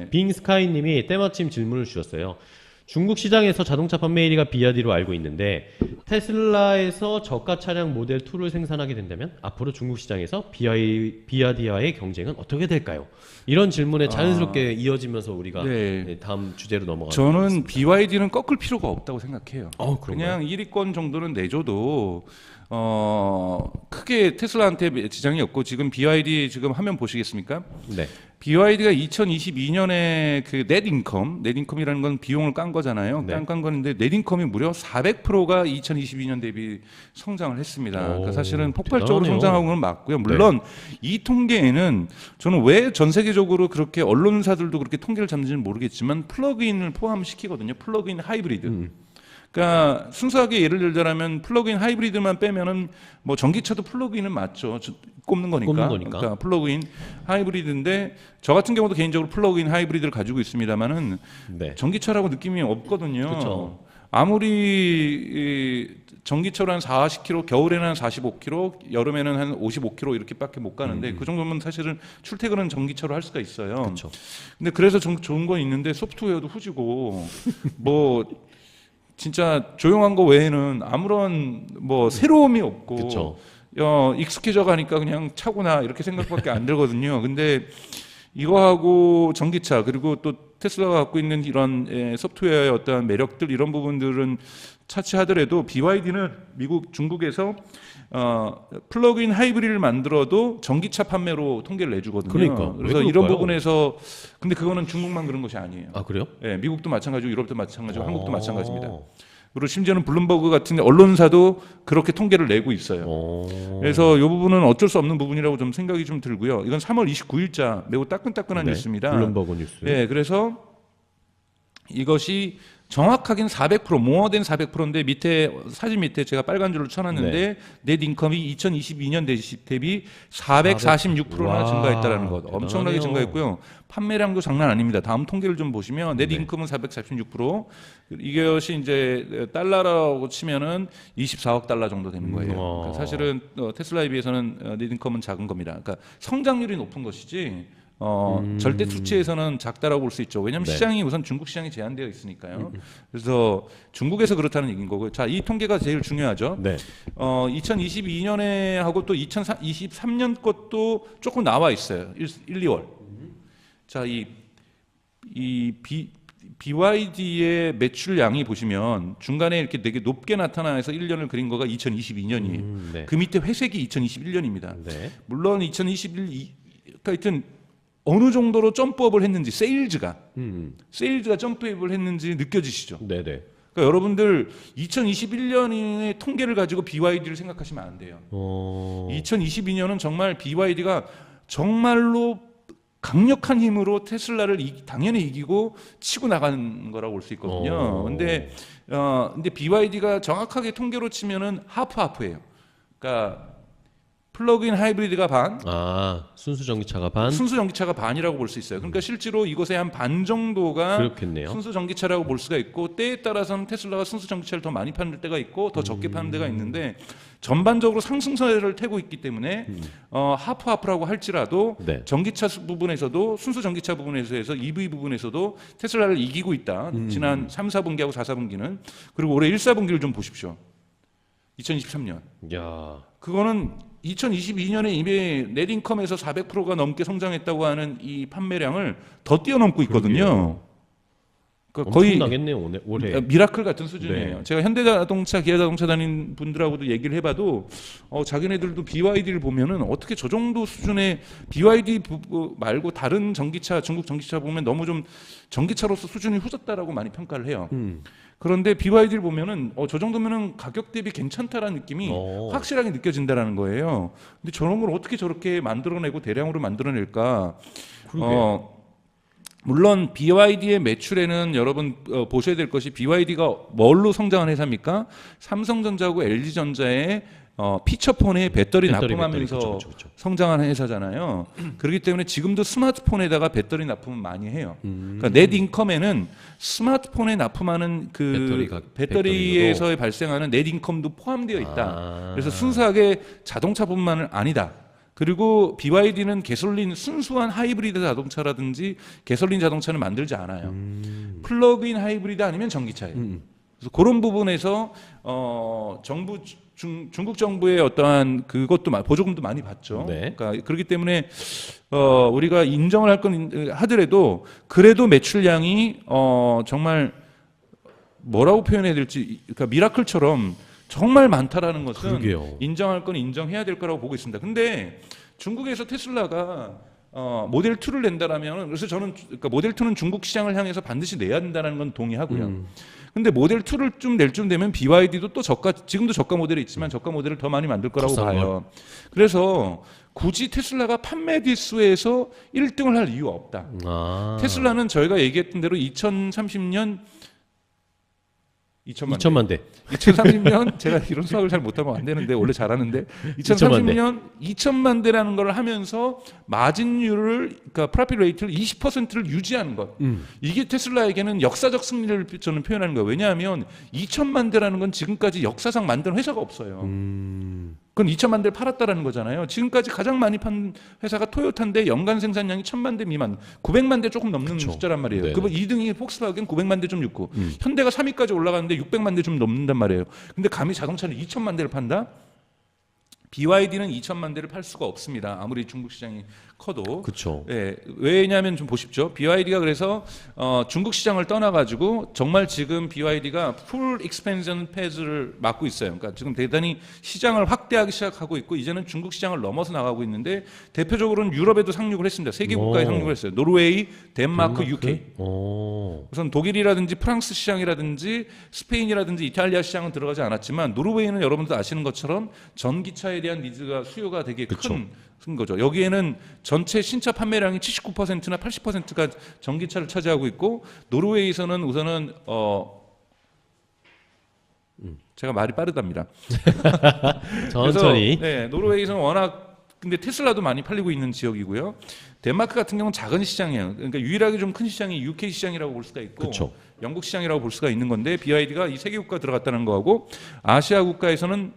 네. 빙스카이님이 때마침 질문을 주셨어요. 중국 시장에서 자동차 판매 1위가 비아디로 알고 있는데 테슬라에서 저가 차량 모델 2를 생산하게 된다면 앞으로 중국 시장에서 비아디와의 경쟁은 어떻게 될까요? 이런 질문에 자연스럽게 이어지면서 우리가 다음 주제로 넘어가겠습니다. 저는 BYD는 꺾을 필요가 없다고 생각해요. 그런가요? 그냥 1위권 정도는 내줘도 크게 테슬라한테 지장이 없고 지금 BYD 지금 화면 보시겠습니까? 네. BYD가 2022년에 그 넷인컴이라는 건 비용을 깐 거잖아요. 네. 깐 건데 넷인컴이 무려 400%가 2022년 대비 성장을 했습니다. 그러니까 사실은 폭발적으로 대단하네요. 성장한 건 맞고요. 물론 이 통계에는 저는 왜 전 세계적으로 그렇게 언론사들도 그렇게 통계를 잡는지는 모르겠지만 플러그인을 포함시키거든요. 플러그인 하이브리드. 그러니까 순수하게 예를 들자면 플러그인 하이브리드만 빼면은 뭐 전기차도 플러그인은 맞죠. 꼽는 거니까. 그러니까 플러그인 하이브리드인데 저 같은 경우도 개인적으로 플러그인 하이브리드를 가지고 있습니다만은 전기차라고 느낌이 없거든요. 그쵸. 아무리 전기차로 한 40km, 겨울에는 한 45km, 여름에는 한 55km 이렇게밖에 못 가는데 그 정도면 사실은 출퇴근은 전기차로 할 수가 있어요. 그쵸. 근데 그래서 좋은 건 있는데 소프트웨어도 후지고 뭐 진짜 조용한 거 외에는 아무런 뭐 새로움이 없고 그쵸. 익숙해져 가니까 그냥 차구나 이렇게 생각밖에 안 들거든요. 근데 이거하고 전기차 그리고 또 테슬라가 갖고 있는 이런 소프트웨어의 어떤 매력들 이런 부분들은 차치하더라도 BYD는 중국에서 플러그인 하이브리드를 만들어도 전기차 판매로 통계를 내주거든요. 그러니까. 그래서 이런 부분에서 근데 그거는 중국만 그런 것이 아니에요. 아, 그래요? 네, 미국도 마찬가지고 유럽도 마찬가지고 한국도 마찬가지입니다. 그리고 심지어는 블룸버그 같은 언론사도 그렇게 통계를 내고 있어요. 그래서 이 부분은 어쩔 수 없는 부분이라고 좀 생각이 좀 들고요. 이건 3월 29일자 매우 따끈따끈한 뉴스입니다. 블룸버그 뉴스. 네, 그래서 이것이 정확하긴 400% more than 400%인데 밑에 사진 밑에 제가 빨간 줄로 쳐놨는데 넷 인컴이 2022년 대비 446%나 증가했다라는 것. 엄청나게 증가했고요. 판매량도 장난 아닙니다. 다음 통계를 좀 보시면 넷 인컴은 446%, 이것이 이제 달러라고 치면은 24억 달러 정도 되는 거예요. 그러니까 사실은 테슬라에 비해서는 넷 인컴은 작은 겁니다. 그러니까 성장률이 높은 것이지. 절대 수치에서는 작다라고 볼 수 있죠. 왜냐하면 시장이 우선 중국 시장이 제한되어 있으니까요. 그래서 중국에서 그렇다는 얘기인 거고요. 자, 이 통계가 제일 중요하죠. 2022년에 하고 또 2023년 것도 조금 나와 있어요. 1, 2월. 자, BYD의 매출량이 보시면 중간에 이렇게 되게 높게 나타나서 1년을 그린 거가 2022년이에요. 그 밑에 회색이 2021년입니다. 물론 2021, 하여튼 어느 정도로 점프업을 했는지 세일즈가 점프업을 했는지 느껴지시죠? 네네. 그러니까 여러분들 2021년의 통계를 가지고 BYD를 생각하시면 안 돼요. 2022년은 정말 BYD가 정말로 강력한 힘으로 테슬라를 당연히 이기고 치고 나가는 거라고 볼 수 있거든요. 근데 BYD가 정확하게 통계로 치면은 하프예요. 그러니까 플러그인 하이브리드가 반, 순수 전기차가 반, 순수 전기차가 반이라고 볼 수 있어요. 그러니까 실제로 이것의 한 반 정도가 그렇겠네요. 순수 전기차라고 볼 수가 있고 때에 따라서는 테슬라가 순수 전기차를 더 많이 파는 데가 있고 더 적게 파는 데가 있는데 전반적으로 상승세를 타고 있기 때문에 하프라고 할지라도 전기차 부분에서도 순수 전기차 부분에서 EV 부분에서도 테슬라를 이기고 있다. 지난 3, 4분기하고 4, 4분기는. 그리고 올해 1, 4분기를 좀 보십시오. 2023년. 그거는 2022년에 이미 넷인컴에서 400%가 넘게 성장했다고 하는 이 판매량을 더 뛰어넘고 있거든요. 그러니까 거의 엄청나겠네요, 올해. 미라클 같은 수준이에요. 제가 현대자동차, 기아자동차 다닌 분들하고도 얘기를 해봐도 자기네들도 BYD를 보면은 어떻게 저 정도 수준의 BYD 말고 다른 전기차, 중국 전기차 보면 너무 좀 전기차로서 수준이 후졌다라고 많이 평가를 해요. 그런데 BYD를 보면은 저 정도면은 가격 대비 괜찮다라는 느낌이 확실하게 느껴진다라는 거예요. 근데 저런 걸 어떻게 저렇게 만들어내고 대량으로 만들어낼까? 물론 BYD의 매출에는 여러분 보셔야 될 것이 BYD가 뭘로 성장한 회사입니까? 삼성전자하고 LG전자의 피처폰에 배터리 납품하면서 그쵸. 성장한 회사잖아요. 그렇기 때문에 지금도 스마트폰에다가 배터리 납품을 많이 해요. 그러니까 넷 인컴에는 스마트폰에 납품하는 그 배터리에서 발생하는 넷 인컴도 포함되어 있다. 그래서 순수하게 자동차뿐만은 아니다. 그리고 BYD는 가솔린 순수한 하이브리드 자동차라든지 가솔린 자동차는 만들지 않아요. 플러그인 하이브리드 아니면 전기차예요. 그래서 그런 부분에서 중국 정부의 어떠한 그것도 보조금도 많이 받죠. 네. 그러니까 그렇기 때문에 우리가 인정을 할 건 하더라도 그래도 매출량이 정말 뭐라고 표현해야 될지, 그러니까 미라클처럼 정말 많다라는 것은 그러게요. 인정할 건 인정해야 될 거라고 보고 있습니다. 근데 중국에서 테슬라가 모델 2를 낸다라면, 그래서 저는 그러니까 모델 2는 중국 시장을 향해서 반드시 내야 된다는 건 동의하고요. 근데 모델 2를 좀 낼 쯤 되면 BYD도 또 지금도 저가 모델이 있지만 저가 모델을 더 많이 만들 거라고 봐요. 그래서 굳이 테슬라가 판매 기수에서 1등을 할 이유가 없다. 테슬라는 저희가 얘기했던 대로 2030년 2천만 대. 2030년 제가 이런 수학을 잘 못하면 안 되는데 원래 잘하는데 2030년 2천만 대라는 걸 하면서 마진율을, 그러니까 프로핏 레이트를 20%를 유지하는 것. 이게 테슬라에게는 역사적 승리를 저는 표현하는 거예요. 왜냐하면 2천만 대라는 건 지금까지 역사상 만든 회사가 없어요. 그건 2천만 대를 팔았다라는 거잖아요. 지금까지 가장 많이 판 회사가 토요타인데 연간 생산량이 1,000만 대 미만, 900만 대 조금 넘는 그쵸. 숫자란 말이에요. 네네. 그거 2등이 폭스바겐 900만 대 좀 넘고, 현대가 3위까지 올라가는데 600만 대 좀 넘는단 말이에요. 근데 감히 자동차는 2천만 대를 판다? BYD는 2천만 대를 팔 수가 없습니다. 아무리 중국 시장이 커도. 그렇죠. 예, 왜냐하면 좀 보십시오. BYD가 그래서 중국 시장을 떠나가지고 정말 지금 BYD가 풀 익스펜션 페이즈를 맡고 있어요. 그러니까 지금 대단히 시장을 확대하기 시작하고 있고, 이제는 중국 시장을 넘어서 나가고 있는데, 대표적으로는 유럽에도 상륙을 했습니다. 세 개 국가에 상륙을 했어요. 노르웨이, 덴마크, UK. 우선 독일이라든지 프랑스 시장이라든지 스페인이라든지 이탈리아 시장은 들어가지 않았지만, 노르웨이는 여러분들 아시는 것처럼 전기차에 대한 니즈가, 수요가 되게 큰 거죠. 여기에는 전체 신차 판매량이 79%나 80%가 전기차를 차지하고 있고, 노르웨이에서는 우선은 제가 말이 빠르답니다. 천천히. 그래서, 네, 노르웨이에서는 워낙 근데 테슬라도 많이 팔리고 있는 지역이고요. 덴마크 같은 경우는 작은 시장이에요. 그러니까 유일하게 좀 큰 시장이 UK 시장이라고 볼 수가 있고, 그쵸. 영국 시장이라고 볼 수가 있는 건데, BYD가 이 세 개 국가 들어갔다는 거하고, 아시아 국가에서는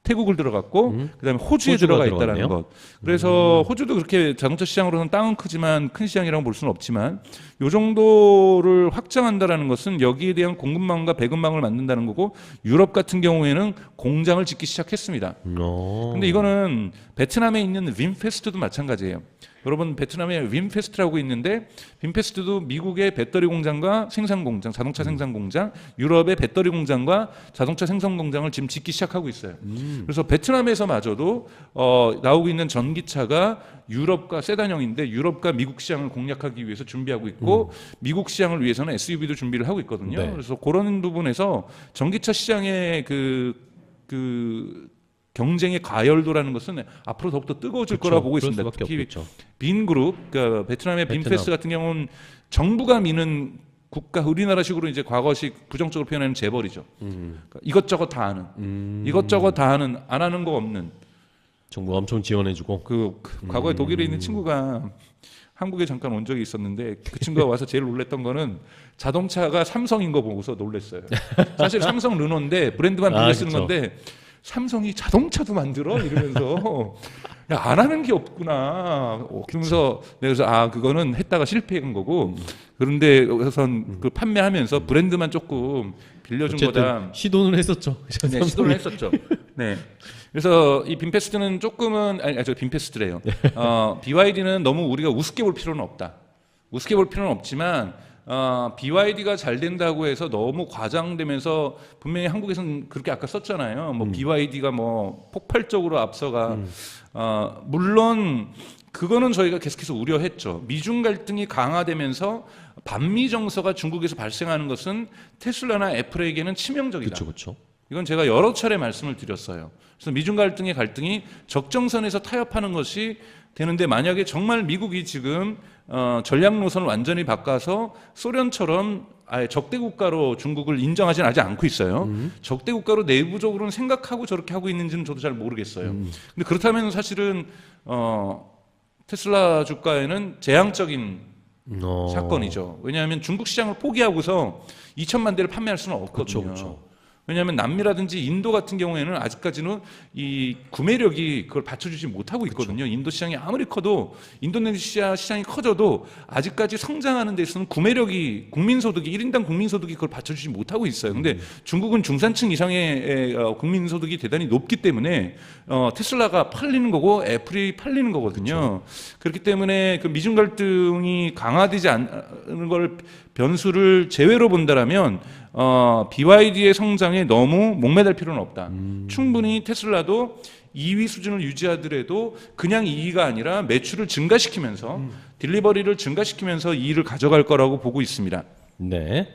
태국을 들어갔고, 그다음에 호주에 들어가 있다라는 것. 그래서 호주도 그렇게 자동차 시장으로는 땅은 크지만 큰 시장이라고 볼 수는 없지만, 이 정도를 확장한다라는 것은 여기에 대한 공급망과 배급망을 만든다는 거고, 유럽 같은 경우에는 공장을 짓기 시작했습니다. 근데 이거는 베트남에 있는 윈페스트도 마찬가지예요. 여러분, 베트남에 윈페스트라고 있는데, 윈페스트도 미국의 배터리 공장과 생산 공장, 자동차 생산 공장, 유럽의 배터리 공장과 자동차 생산 공장을 지금 짓기 시작하고 있어요. 그래서 베트남에서마저도 나오고 있는 전기차가 유럽과 세단형인데, 유럽과 미국 시장을 공략하기 위해서 준비하고 있고, 미국 시장을 위해서는 SUV도 준비를 하고 있거든요. 네. 그래서 그런 부분에서 전기차 시장의 경쟁의 가열도라는 것은 앞으로 더욱더 뜨거워질 거라고 보고 있습니다. 특히 빈그룹, 그러니까 베트남의 빈페스 같은 경우는 정부가 미는 국가, 우리나라식으로 이제 과거식 부정적으로 표현하는 재벌이죠. 그러니까 이것저것 다 하는, 이것저것 다 하는, 안 하는 거 없는. 정부가 엄청 지원해주고. 과거에 독일에 있는 친구가 한국에 잠깐 온 적이 있었는데, 그 친구가 와서 제일 놀랬던 거는 자동차가 삼성인 거 보고서 놀랬어요. 사실 삼성 르노인데 브랜드만 빌려 쓰는 건데, 삼성이 자동차도 만들어? 이러면서 야, 안 하는 게 없구나. 그러면서 내가 그래서 그거는 했다가 실패한 거고, 그런데 우선 그 판매하면서 브랜드만 조금 빌려준 거다. 시도는 했었죠. 네, 시도를 했었죠. 네. 그래서 이 빈페스트는 조금은 저 빈페스트래요. BYD는 너무 우리가 우습게 볼 필요는 없다. 우습게 볼 필요는 없지만, BYD가 잘 된다고 해서 너무 과장되면서, 분명히 한국에서는 그렇게 아까 썼잖아요. 뭐 BYD가 뭐 폭발적으로 앞서가. 물론 그거는 저희가 계속해서 우려했죠. 미중 갈등이 강화되면서 반미 정서가 중국에서 발생하는 것은 테슬라나 애플에게는 치명적이다. 그렇죠. 이건 제가 여러 차례 말씀을 드렸어요. 그래서 미중 갈등이 적정선에서 타협하는 것이 되는데, 만약에 정말 미국이 지금 전략 노선을 완전히 바꿔서 소련처럼 아예 적대 국가로 중국을 인정하지는 아직 않고 있어요. 적대 국가로 내부적으로는 생각하고 저렇게 하고 있는지는 저도 잘 모르겠어요. 근데 그렇다면 사실은 테슬라 주가에는 재앙적인 사건이죠. 왜냐하면 중국 시장을 포기하고서 2천만 대를 판매할 수는 없거든요. 그쵸. 왜냐하면 남미라든지 인도 같은 경우에는 아직까지는 이 구매력이 그걸 받쳐주지 못하고 있거든요. 인도 시장이 아무리 커도 인도네시아 시장이 커져도 아직까지 성장하는 데 있어서는 구매력이 국민소득이 1인당 국민소득이 그걸 받쳐주지 못하고 있어요. 근데 중국은 중산층 이상의 국민소득이 대단히 높기 때문에 테슬라가 팔리는 거고 애플이 팔리는 거거든요. 그렇기 때문에 그 미중 갈등이 강화되지 않는 걸 변수를 제외로 본다라면 BYD의 성장에 너무 목매달 필요는 없다. 충분히 테슬라도 2위 수준을 유지하더라도 그냥 2위가 아니라 매출을 증가시키면서 딜리버리를 증가시키면서 2위를 가져갈 거라고 보고 있습니다. 네.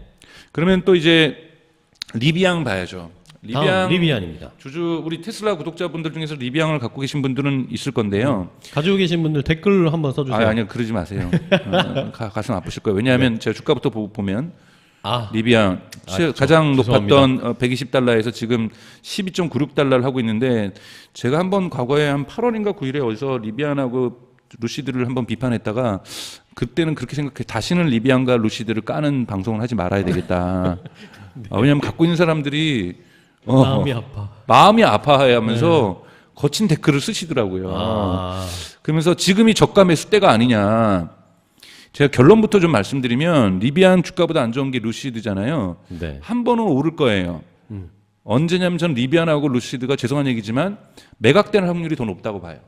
그러면 또 이제 리비앙 봐야죠. 다음 리비안입니다. 주주 우리 테슬라 구독자분들 중에서 리비앙을 갖고 계신 분들은 있을 건데요. 가지고 계신 분들 댓글 한번 써주세요. 아니요, 그러지 마세요. 가슴 아프실 거예요. 왜냐하면 제가 주가부터 보면 아, 리비앙 가장 죄송합니다. 높았던 120달러에서 지금 12.96달러를 하고 있는데 제가 한번 과거에 한 8월인가 9일에 어디서 리비안하고 루시드를 한번 비판했다가 그때는 그렇게 생각해 다시는 리비안과 루시드를 까는 방송을 하지 말아야 되겠다. 왜냐하면 갖고 있는 사람들이 마음이 아파. 아파하면서 거친 댓글을 쓰시더라고요. 그러면서 지금이 저가 매수 때가 아니냐. 제가 결론부터 좀 말씀드리면 리비안 주가보다 안 좋은 게 루시드잖아요. 네. 한 번은 오를 거예요. 언제냐면 전 리비안하고 루시드가 죄송한 얘기지만 매각되는 확률이 더 높다고 봐요.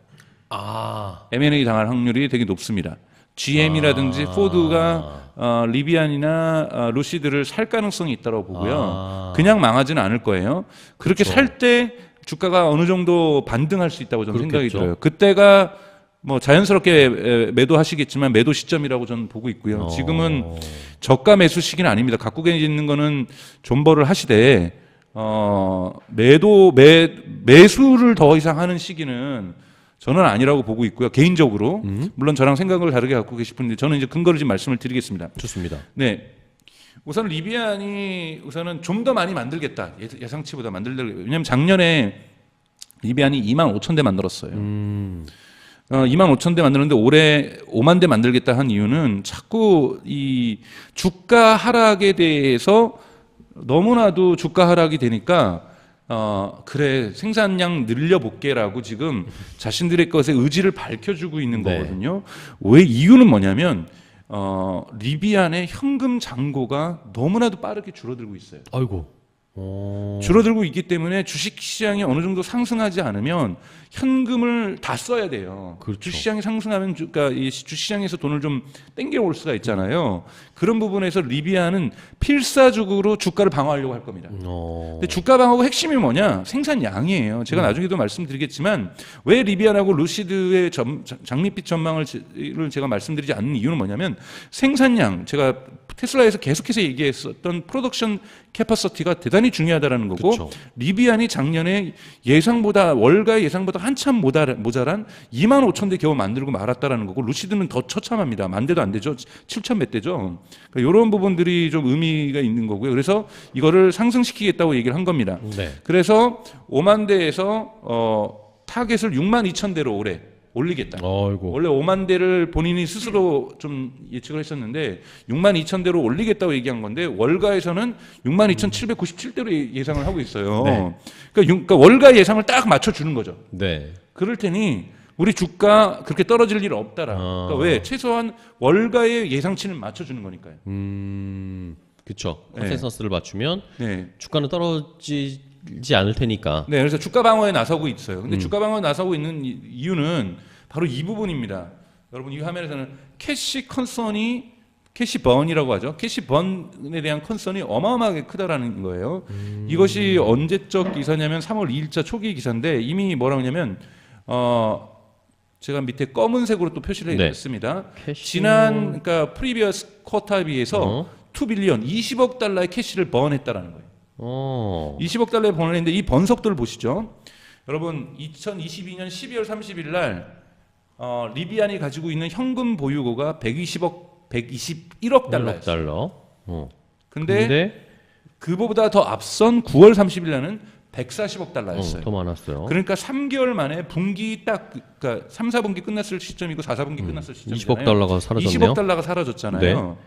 M&A 당할 확률이 되게 높습니다. GM이라든지 포드가 리비안이나 루시드를 살 가능성이 있다고 보고요. 그냥 망하지는 않을 거예요. 그렇게 살 때 주가가 어느 정도 반등할 수 있다고 저는 생각이 들어요. 그때가 뭐 자연스럽게 매도하시겠지만 매도 시점이라고 저는 보고 있고요. 지금은 저가 매수 시기는 아닙니다. 갖고 계시는 거는 존버를 하시되 매수를 더 이상 하는 시기는 저는 아니라고 보고 있고요. 개인적으로 물론 저랑 생각을 다르게 갖고 계실 분인데 저는 이제 근거를 좀 말씀을 드리겠습니다. 좋습니다. 네, 우선 리비안이 우선은 좀 더 많이 만들겠다. 예상치보다 만들려고. 왜냐하면 작년에 리비안이 25,000대 만들었어요. 25,000대 만들었는데 올해 5만 대 만들겠다 한 이유는 자꾸 이 주가 하락에 대해서 너무나도 주가 하락이 되니까 그래 생산량 늘려볼게라고 지금 자신들의 것에 의지를 밝혀주고 있는 거거든요. 왜 이유는 뭐냐면 리비안의 현금 잔고가 너무나도 빠르게 줄어들고 있어요. 아이고. 줄어들고 있기 때문에 주식시장이 어느 정도 상승하지 않으면 현금을 다 써야 돼요. 그렇죠. 주식시장이 상승하면 그러니까 이 주식시장에서 돈을 좀 땡겨올 수가 있잖아요. 그런 부분에서 리비안은 필사적으로 주가를 방어하려고 할 겁니다. 근데 주가 방어의 핵심이 뭐냐? 생산량이에요. 제가 나중에도 말씀드리겠지만 왜 리비안하고 루시드의 장밋빛 전망을 제가 말씀드리지 않는 이유는 뭐냐면 생산량, 제가 테슬라에서 계속해서 얘기했었던 프로덕션 캐퍼시티가 대단히 중요하다라는 거고, 그쵸. 리비안이 작년에 예상보다 월가의 예상보다 한참 모자란 25,000대 겨우 만들고 말았다라는 거고, 루시드는 더 처참합니다. 만 대도 안 되죠. 7,000 몇 대죠. 그러니까 이런 부분들이 좀 의미가 있는 거고요. 그래서 이거를 상승시키겠다고 얘기를 한 겁니다. 네. 그래서 5만 대에서 타겟을 62,000대로 올해 올리겠다. 아이고. 원래 5만 대를 본인이 스스로 좀 예측을 했었는데 62,000대로 올리겠다고 얘기한 건데 월가에서는 62,797대로 예상을 하고 있어요. 네. 그러니까 월가 예상을 딱 맞춰주는 거죠. 네. 그럴 테니 우리 주가 그렇게 떨어질 일 없다라. 그러니까 왜? 최소한 월가의 예상치는 맞춰주는 거니까요. 그렇죠. 네. 컨센서스를 맞추면 네. 주가는 떨어지지 않을 테니까. 네, 그래서 주가 방어에 나서고 있어요. 근데 주가 방어에 나서고 있는 이유는 바로 이 부분입니다. 여러분 이 화면에서는 캐시 컨선이 캐시번이라고 하죠. 캐시번에 대한 컨선이 어마어마하게 크다라는 거예요. 이것이 언제적 기사냐면 3월 2일자 초기 기사인데 이미 뭐라고 하냐면 제가 밑에 검은색으로 또 표시를 네. 했습니다. 캐시... 지난 그러니까 프리비어스 쿼터에 비해서 2빌리언 20억 달러의 캐시를 번했다라는 거예요. 20억 달러에 번을 했는데 이 번속도를 보시죠. 여러분 2022년 12월 30일 날 리비안이 가지고 있는 현금 보유고가 121억 달러였어요. 달러. 근데 그보다 더 앞선 9월 30일 날은 140억 달러였어요. 더 많았어요. 그러니까 3개월 만에 분기 딱 그러니까 3, 4분기 끝났을 시점이고 4, 4분기 끝났을 시점이잖아요. 20억 달러가 사라졌네요. 20억 달러가 사라졌잖아요.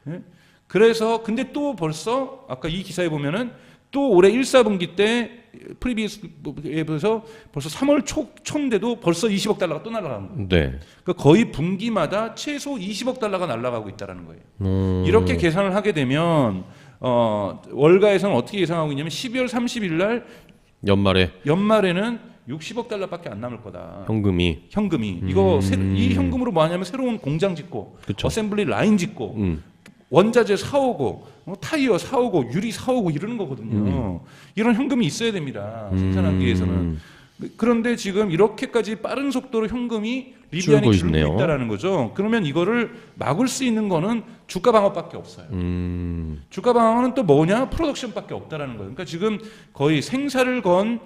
네. 그래서 근데 또 벌써 아까 이 기사에 보면은 또 올해 1, 4분기 때 프리비어스에 비해서 벌써 3월 초인데도 벌써 20억 달러가 또 날아가는 거예요. 네. 그러니까 거의 분기마다 최소 20억 달러가 날아가고 있다는 거예요. 이렇게 계산을 하게 되면 월가에서는 어떻게 예상하고 있냐면 12월 30일 날 연말에는 60억 달러밖에 안 남을 거다. 현금이. 이거 이 현금으로 뭐 하냐면 새로운 공장 짓고 그쵸. 어셈블리 라인 짓고 원자재 사오고 타이어 사오고 유리 사오고 이러는 거거든요. 이런 현금이 있어야 됩니다. 생산하기 위해서는. 그런데 지금 이렇게까지 빠른 속도로 현금이 리비안이 줄고 있다라는 거죠. 그러면 이거를 막을 수 있는 거는 주가 방어밖에 없어요. 주가 방어는 또 뭐냐? 프로덕션밖에 없다라는 거예요. 그러니까 지금 거의 생사를 건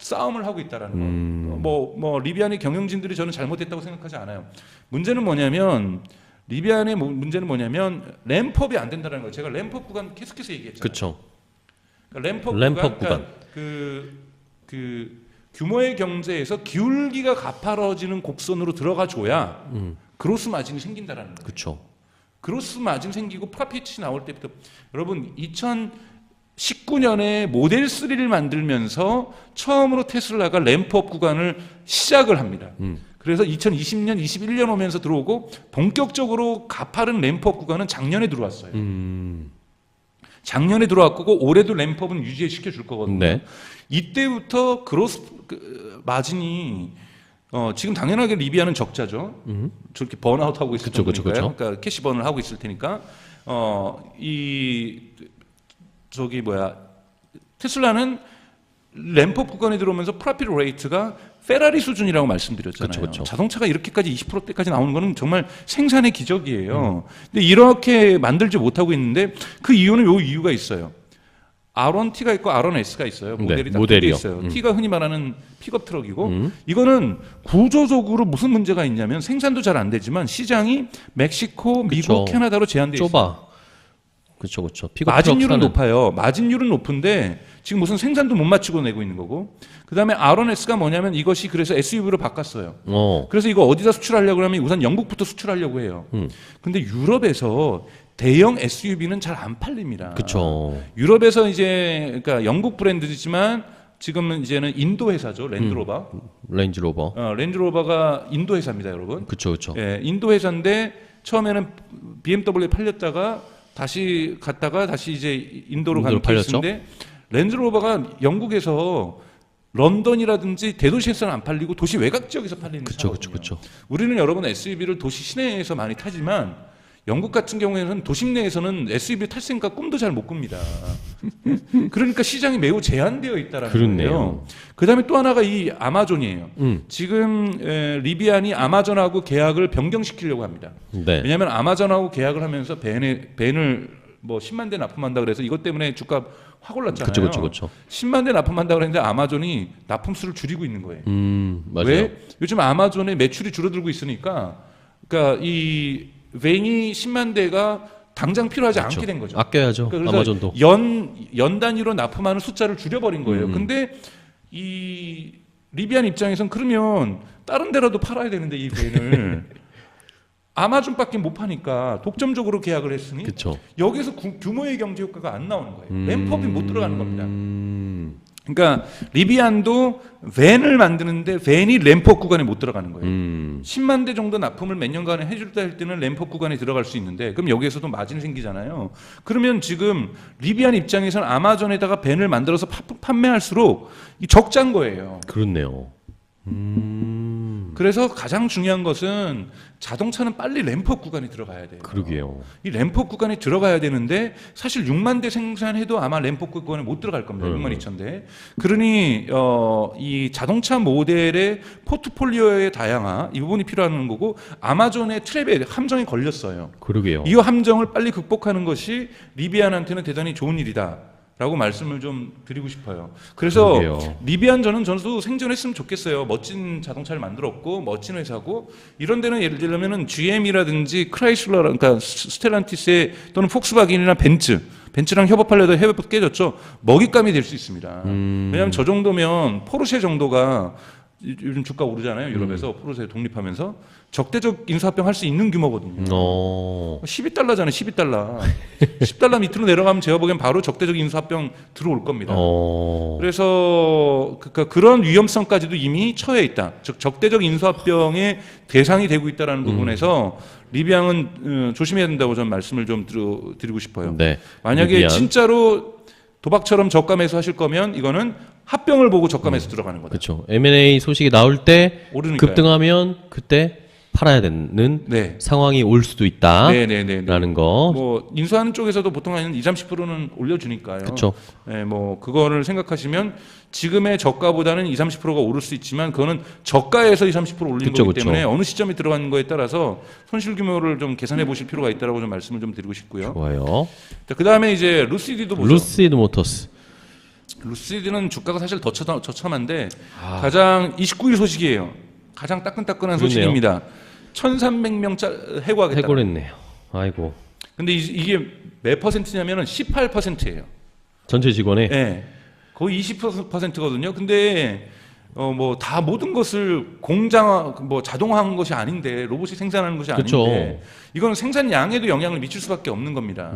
싸움을 하고 있다라는 거. 뭐 리비안의 경영진들이 저는 잘못했다고 생각하지 않아요. 문제는 뭐냐면 리비안의 문제는 뭐냐면 램프업이 안 된다는 거예요. 제가 램프업 구간 계속해서 얘기했잖아요. 그렇죠. 그러니까 램프업 구간. 그 규모의 경제에서 기울기가 가파라지는 곡선으로 들어가 줘야 그로스 마진이 생긴다라는 거예요. 그렇죠. 그로스 마진 생기고 프로핏이 나올 때부터 여러분 2019년에 모델 3를 만들면서 처음으로 테슬라가 램프업 구간을 시작을 합니다. 그래서 2020년, 21년 오면서 들어오고 본격적으로 가파른 램프업 구간은 작년에 들어왔어요. 작년에 들어왔고 올해도 램프업은 유지시켜 줄 거거든요. 네. 이때부터 그로스 마진이 지금 당연하게 리비안은 적자죠. 저렇게 번아웃하고 있을 테니까요. 그러니까 캐시번을 하고 있을 테니까 테슬라는 램프업 구간에 들어오면서 프로핏 레이트가 페라리 수준이라고 말씀드렸잖아요. 그쵸. 자동차가 이렇게까지 20%대까지 나오는 거는 정말 생산의 기적이에요. 근데 이렇게 만들지 못하고 있는데 그 이유는 요 이유가 있어요. R1T가 있고 R1S가 있어요. 모델이 다 두 개 있어요. T가 흔히 말하는 픽업 트럭이고 이거는 구조적으로 무슨 문제가 있냐면 생산도 잘 안 되지만 시장이 멕시코, 미국, 캐나다로 제한돼 있어요. 좁아. 그렇죠. 마진율은 높아요. 마진율은 높은데 지금 무슨 생산도 못 맞추고 내고 있는 거고. 그다음에 R1S가 뭐냐면 이것이 그래서 SUV로 바꿨어요. 그래서 이거 어디다 수출하려고 하면 우선 영국부터 수출하려고 해요. 근데 유럽에서 대형 SUV는 잘 안 팔립니다. 그렇죠. 유럽에서 이제 그러니까 영국 브랜드지만 지금은 이제는 인도 회사죠. 랜드로버. 랜드로버가 인도 회사입니다, 여러분. 그렇죠. 예, 인도 회사인데 처음에는 BMW에 팔렸다가 다시 갔다가 다시 이제 인도로 간 케이스인데 랜드로버가 영국에서 런던이라든지 대도시에서는 안 팔리고 도시 외곽 지역에서 팔리는 차거든요. 그렇죠. 우리는 여러분 SUV를 도시 시내에서 많이 타지만 영국 같은 경우에는 도심 내에서는 SUV 탈 생각 꿈도 잘 못 꿉니다. 그러니까 시장이 매우 제한되어 있다라는 거예요. 그다음에 또 하나가 이 아마존이에요. 지금 리비안이 아마존하고 계약을 변경시키려고 합니다. 네. 왜냐하면 아마존하고 계약을 하면서 벤을 뭐 10만 대 납품한다 그래서 이것 때문에 주가 확 올랐잖아요. 그렇죠. 10만 대 납품한다 그랬는데 아마존이 납품수를 줄이고 있는 거예요. 맞아요. 왜? 요즘 아마존의 매출이 줄어들고 있으니까 그러니까 이 벤이 10만 대가 당장 필요하지 않게 된 거죠. 아껴야죠. 그러니까 아마존도. 연 단위로 납품하는 숫자를 줄여버린 거예요. 근데 이 리비안 입장에선 그러면 다른 데라도 팔아야 되는데 이 벤을 아마존밖에 못 파니까 독점적으로 계약을 했으니 여기서 규모의 경제 효과가 안 나오는 거예요. 램프업이 못 들어가는 겁니다. 그러니까 리비안도 밴을 만드는데 밴이 램프업 구간에 못 들어가는 거예요. 10만 대 정도 납품을 몇 년간에 해줄 때는 램프업 구간에 들어갈 수 있는데 그럼 여기에서도 마진이 생기잖아요. 그러면 지금 리비안 입장에서는 아마존에다가 밴을 만들어서 판매할수록 적자인 거예요. 그렇네요. 그래서 가장 중요한 것은 자동차는 빨리 램프업 구간에 들어가야 돼요. 그러게요. 이 램프업 구간에 들어가야 되는데 사실 6만 대 생산해도 아마 램프업 구간에 못 들어갈 겁니다. 6만 2천 대. 그러니 이 자동차 모델의 포트폴리오의 다양화 이 부분이 필요한 거고 아마존의 트랩에 함정이 걸렸어요. 그러게요. 이 함정을 빨리 극복하는 것이 리비안한테는 대단히 좋은 일이다. 라고 말씀을 좀 드리고 싶어요. 그래서 리비안 저도 생존했으면 좋겠어요. 멋진 자동차를 만들었고 멋진 회사고 이런 데는 예를 들면은 GM이라든지 크라이슬러 그러니까 스텔란티스 또는 폭스바겐이나 벤츠랑 협업하려다 협업 깨졌죠. 먹잇감이 될 수 있습니다. 왜냐하면 저 정도면 포르쉐 정도가 요즘 주가 오르잖아요. 유럽에서 포르쉐 독립하면서 적대적 인수합병 할 수 있는 규모거든요. 12달러잖아요. 12달러. 10달러 밑으로 내려가면 제가 보기엔 바로 적대적 인수합병 들어올 겁니다. 그래서 그런 위험성까지도 이미 처해 있다. 즉 적대적 인수합병의 대상이 되고 있다는 부분에서 리비앙은 조심해야 된다고 저는 말씀을 좀 드리고 싶어요. 네. 만약에 리비앙. 진짜로 도박처럼 저가 매수하실 거면 이거는 합병을 보고 저가 매수 들어가는 거다. 그렇죠. M&A 소식이 나올 때 오르니까요. 급등하면 그때 팔아야 되는 네. 상황이 올 수도 있다라는 네네네. 거. 뭐 인수하는 쪽에서도 보통 한 20-30%는 올려주니까요. 그렇죠. 네, 뭐 그거를 생각하시면 지금의 저가보다는 20-30%가 오를 수 있지만 그거는 저가에서 20-30% 올린 그쵸, 거기 때문에 그쵸. 어느 시점에 들어가는 거에 따라서 손실 규모를 좀 계산해 보실 필요가 있다라고 좀 말씀을 좀 드리고 싶고요. 좋아요. 그 다음에 이제 루시드도 보죠. 루시드 모터스. 루시드는 주가가 사실 더 처참한데 가장 29일 소식이에요. 가장 따끈따끈한 그렇네요. 소식입니다. 1,300명 해고하겠다. 해고했네요. 아이고. 근데 이게 몇 퍼센트냐면은 18%예요. 전체 직원의 네. 거의 20%거든요. 근데 뭐 다 모든 것을 공장 뭐 자동화한 것이 아닌데 로봇이 생산하는 것이 그쵸. 아닌데 이건 생산량에도 영향을 미칠 수밖에 없는 겁니다.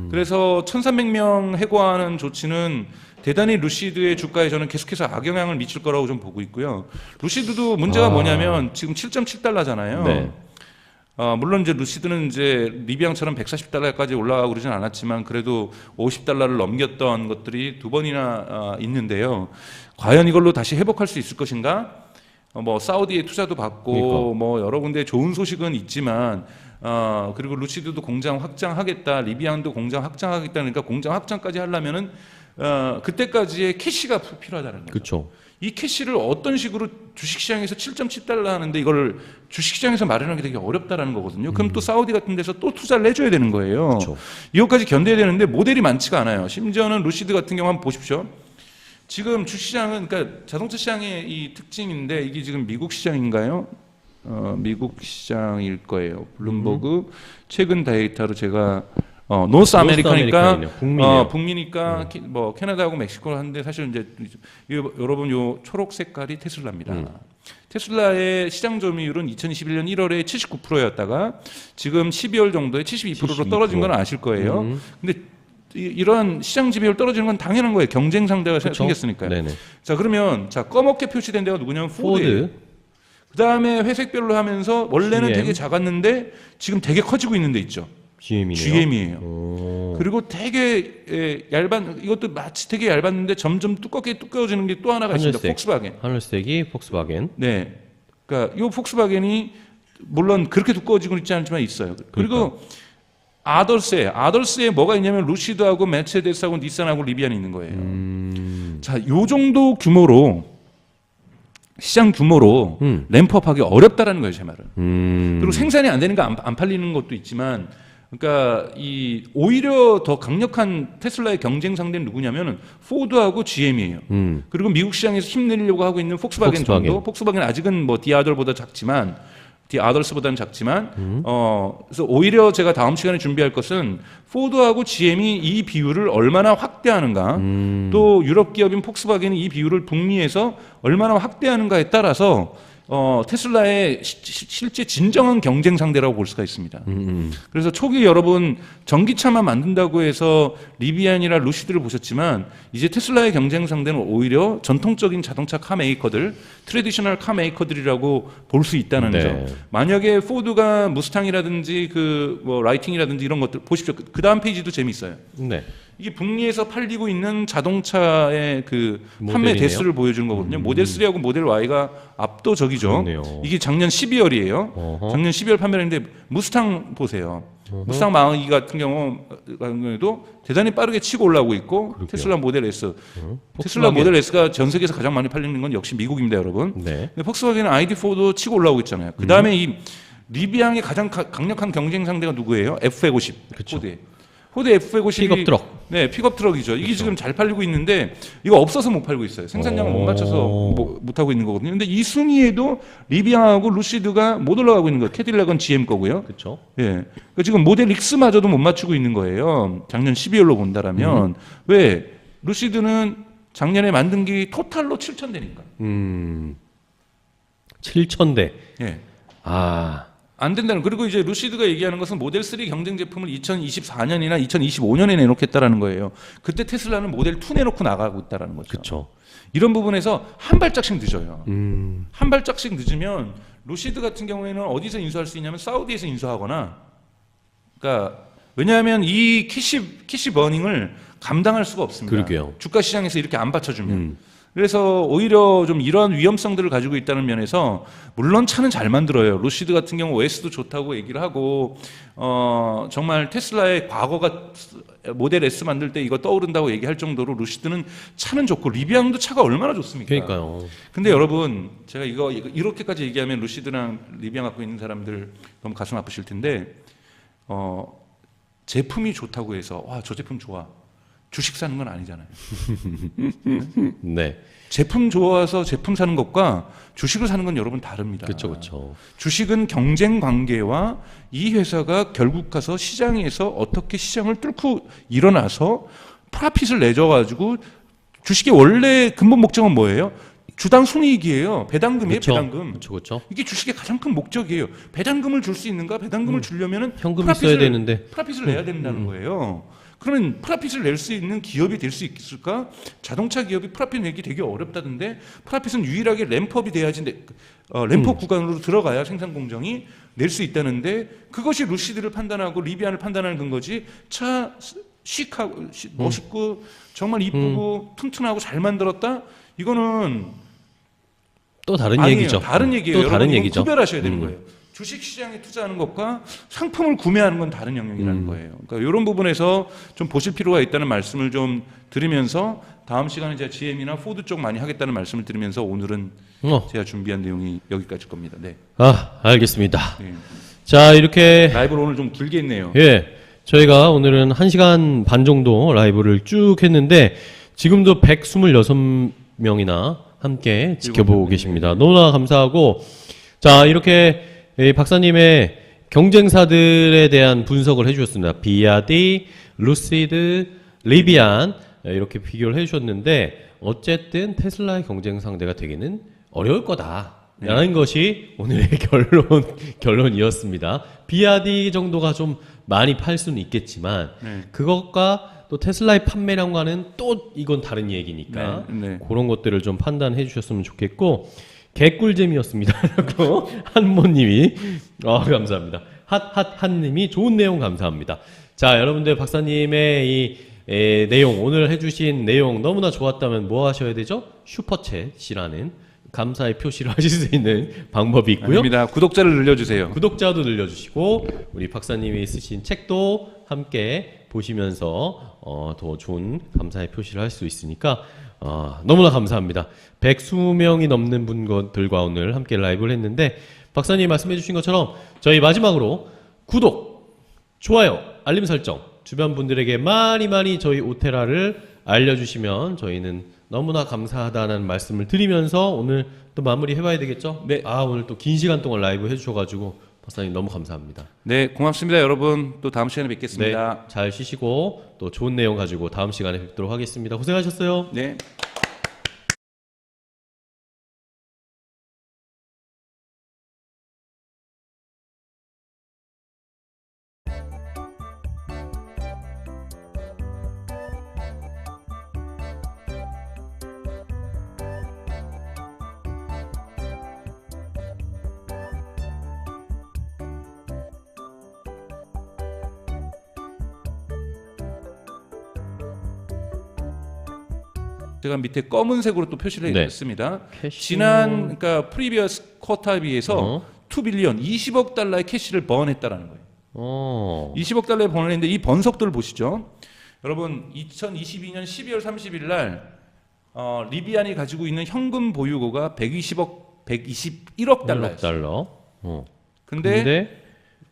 그래서 1,300명 해고하는 조치는 대단히 루시드의 주가에 저는 계속해서 악영향을 미칠 거라고 좀 보고 있고요. 루시드도 문제가 뭐냐면 지금 7.7달러잖아요. 네. 물론 이제 루시드는 이제 리비앙처럼 140달러까지 올라가고 그러진 않았지만 그래도 50달러를 넘겼던 것들이 두 번이나 있는데요. 과연 이걸로 다시 회복할 수 있을 것인가? 뭐 사우디에 투자도 받고 그러니까. 뭐 여러 군데 좋은 소식은 있지만 그리고 루시드도 공장 확장하겠다, 리비앙도 공장 확장하겠다 그러니까 공장 확장까지 하려면은 그때까지의 캐시가 필요하다는 거죠. 그렇죠. 이 캐시를 어떤 식으로 주식시장에서 7.7달러 하는데 이걸 주식시장에서 마련하기 되게 어렵다라는 거거든요. 그럼 또 사우디 같은 데서 또 투자를 해줘야 되는 거예요. 그렇죠. 이것까지 견뎌야 되는데 모델이 많지가 않아요. 심지어는 루시드 같은 경우 한번 보십시오. 지금 주시장은 그러니까 자동차 시장의 이 특징인데 이게 지금 미국 시장인가요? 미국 시장일 거예요. 블룸버그 최근 데이터로 제가 노스 아메리카니까 북미네요. 북미니까 뭐 캐나다하고 멕시코를 하는데 사실 이제 여러분 요 초록 색깔이 테슬라입니다. 테슬라의 시장 점유율은 2021년 1월에 79%였다가 지금 12월 정도에 72%로 떨어진 건 아실 거예요. 근데 이런 시장 지배율 떨어지는 건 당연한 거예요. 경쟁 상대가 생겼으니까요. 네네. 자 그러면 자 검게 표시된 데가 누구냐면 포드예요. 그 다음에 회색별로 하면서 원래는 GM. 되게 작았는데 지금 되게 커지고 있는 데 있죠. GM이네요. GM이에요. 그리고 되게 얇은 이것도 마치 되게 얇았는데 점점 두꺼워지는 게 또 하나가 있습니다. 폭스바겐. 하늘색이 폭스바겐. 네. 그러니까 이 폭스바겐이 물론 그렇게 두꺼워지고 있지 않지만 있어요. 그리고 아더스에 뭐가 있냐면 루시드하고 메르세데스하고 닛산하고 리비안이 있는 거예요. 자, 요 정도 규모로 시장 규모로 램프업하기 어렵다라는 거예요, 제 말은. 그리고 생산이 안 되는 거 안 팔리는 것도 있지만, 그러니까 이 오히려 더 강력한 테슬라의 경쟁 상대는 누구냐면은 포드하고 GM이에요. 그리고 미국 시장에서 힘내려고 하고 있는 폭스바겐 정도. 폭스바겐 아직은 뭐 디아덜보다 작지만. 디아더스보다는 작지만 그래서 오히려 제가 다음 시간에 준비할 것은 포드하고 GM이 이 비율을 얼마나 확대하는가 또 유럽 기업인 폭스바겐이 이 비율을 북미에서 얼마나 확대하는가에 따라서 테슬라의 실제 진정한 경쟁 상대라고 볼 수가 있습니다. 그래서 초기 여러분 전기차만 만든다고 해서 리비안이나 루시드를 보셨지만 이제 테슬라의 경쟁 상대는 오히려 전통적인 자동차 카 메이커들, 트래디셔널 카 메이커들이라고 볼 수 있다는 점. 만약에 포드가 무스탕이라든지 그 뭐 라이팅이라든지 이런 것들 보십시오. 그 다음 페이지도 재미있어요. 네. 이게 북미에서 팔리고 있는 자동차의 그 판매 모델이네요. 대수를 보여주는 거거든요. 모델 3하고 모델 Y가 압도적이죠. 그렇네요. 이게 작년 12월이에요. 작년 12월 판매했는데 무스탕 보세요. 무스탕 마흔 같은 경우에도 대단히 빠르게 치고 올라오고 있고 그러게요. 테슬라 모델 S. 테슬라 모델 S가 전 세계에서 가장 많이 팔리는 건 역시 미국입니다, 여러분. 네. 근데 폭스바겐은 ID4도 치고 올라오고 있잖아요. 그 다음에 이 리비앙의 가장 강력한 경쟁 상대가 누구예요? F150. 그쵸. 포드 F150이 픽업 트럭. 네, 픽업 트럭이죠. 이게 지금 잘 팔리고 있는데 이거 없어서 못 팔고 있어요. 생산량을 못 맞춰서 못 하고 있는 거거든요. 근데 이 순위에도 리비앙하고 루시드가 못 올라가고 있는 거예요. 캐딜락은 GM 거고요. 그렇죠. 예. 그러니까 지금 모델 X마저도 못 맞추고 있는 거예요. 작년 12월로 본다라면 왜 루시드는 작년에 만든 게 토탈로 7,000대니까. 7,000대. 예. 아, 안 된다는. 그리고 이제 루시드가 얘기하는 것은 모델 3 경쟁 제품을 2024년이나 2025년에 내놓겠다라는 거예요. 그때 테슬라는 모델 2 내놓고 나가고 있다라는 거죠. 그렇죠. 이런 부분에서 한 발짝씩 늦어요. 한 발짝씩 늦으면 루시드 같은 경우에는 어디서 인수할 수 있냐면 사우디에서 인수하거나, 그러니까 왜냐하면 이 캐시 버닝을 감당할 수가 없습니다. 그러게요. 주가 시장에서 이렇게 안 받쳐주면. 그래서 오히려 좀 이러한 위험성들을 가지고 있다는 면에서 물론 차는 잘 만들어요. 루시드 같은 경우 OS도 좋다고 얘기를 하고 정말 테슬라의 과거가 모델 S 만들 때 이거 떠오른다고 얘기할 정도로 루시드는 차는 좋고 리비앙도 차가 얼마나 좋습니까? 그러니까요. 근데 여러분 제가 이거 이렇게까지 얘기하면 루시드랑 리비앙 갖고 있는 사람들 너무 가슴 아프실 텐데 제품이 좋다고 해서 와, 저 제품 좋아. 주식 사는 건 아니잖아요. 네. 제품 좋아서 제품 사는 것과 주식을 사는 건 여러분 다릅니다. 그렇죠, 그렇죠. 주식은 경쟁 관계와 이 회사가 결국 가서 시장에서 어떻게 시장을 뚫고 일어나서 프라핏을 내줘가지고 주식의 원래 근본 목적은 뭐예요? 주당 순이익이에요. 배당금이에요, 그렇죠. 배당금. 그렇죠, 그렇죠. 이게 주식의 가장 큰 목적이에요. 배당금을 줄 수 있는가? 배당금을 주려면은 현금이 있어야 되는데. 프라핏을 내야 된다는 거예요. 그러면 프라핏을 낼 수 있는 기업이 될 수 있을까? 자동차 기업이 프라핏 내기 되게 어렵다던데, 프라핏은 유일하게 램프업이 돼야지 램프업 구간으로 들어가야 생산 공정이 낼 수 있다는데, 그것이 루시드를 판단하고 리비안을 판단하는 근거지. 차 시크하고 멋있고 정말 이쁘고 튼튼하고 잘 만들었다? 이거는 또 다른 아니에요. 얘기죠. 다른 얘기예요. 또 다른 여러분, 얘기죠. 구별하셔야 되는 거예요. 주식 시장에 투자하는 것과 상품을 구매하는 건 다른 영역이라는 거예요. 그러니까 이런 부분에서 좀 보실 필요가 있다는 말씀을 좀 드리면서, 다음 시간에 제가 GM이나 포드 쪽 많이 하겠다는 말씀을 드리면서 오늘은 제가 준비한 내용이 여기까지일 겁니다. 네. 아, 알겠습니다. 네. 자, 이렇게 라이브를 오늘 좀 길게 했네요. 예. 저희가 오늘은 1시간 반 정도 라이브를 쭉 했는데 지금도 126명이나 함께 지켜보고 계십니다. 너무나 감사하고, 자, 이렇게 이 박사님의 경쟁사들에 대한 분석을 해주셨습니다. 비아디, 루시드, 리비안 이렇게 비교를 해주셨는데 어쨌든 테슬라의 경쟁 상대가 되기는 어려울 거다라는 것이 오늘의 결론이었습니다. 비아디 정도가 좀 많이 팔 수는 있겠지만 그것과 또 테슬라의 판매량과는 또 이건 다른 얘기니까 그런 것들을 좀 판단해 주셨으면 좋겠고, 개꿀잼이었습니다. 라고 한모님이 감사합니다. 핫님이 좋은 내용 감사합니다. 자, 여러분들 박사님의 이 내용, 오늘 해주신 내용 너무나 좋았다면 뭐 하셔야 되죠? 슈퍼챗이라는 감사의 표시를 하실 수 있는 방법이 있고요. 아닙니다. 구독자를 늘려주세요. 구독자도 늘려주시고 우리 박사님이 쓰신 책도 함께 보시면서 더 좋은 감사의 표시를 할 수 있으니까 너무나 감사합니다. 120명이 넘는 분들과 오늘 함께 라이브를 했는데, 박사님 말씀해 주신 것처럼 저희 마지막으로 구독, 좋아요, 알림 설정 주변 분들에게 많이 저희 오테라를 알려주시면 저희는 너무나 감사하다는 말씀을 드리면서 오늘 또 마무리 해봐야 되겠죠? 네. 오늘 또 긴 시간 동안 라이브 해주셔가지고 박사님 너무 감사합니다. 네, 고맙습니다, 여러분. 또 다음 시간에 뵙겠습니다. 네, 잘 쉬시고 또 좋은 내용 가지고 다음 시간에 뵙도록 하겠습니다. 고생하셨어요. 네. 제가 밑에 검은색으로 또 표시를 네. 했습니다. 캐시... 지난 그러니까 프리비어스 쿼터에 비해서 2 빌리언 20억 달러의 캐시를 번했다라는 거예요. 20억 달러의 번을 했는데 이 번속도를 보시죠. 여러분 2022년 12월 30일 날 리비안이 가지고 있는 현금 보유고가 121억 달러였어요. 근데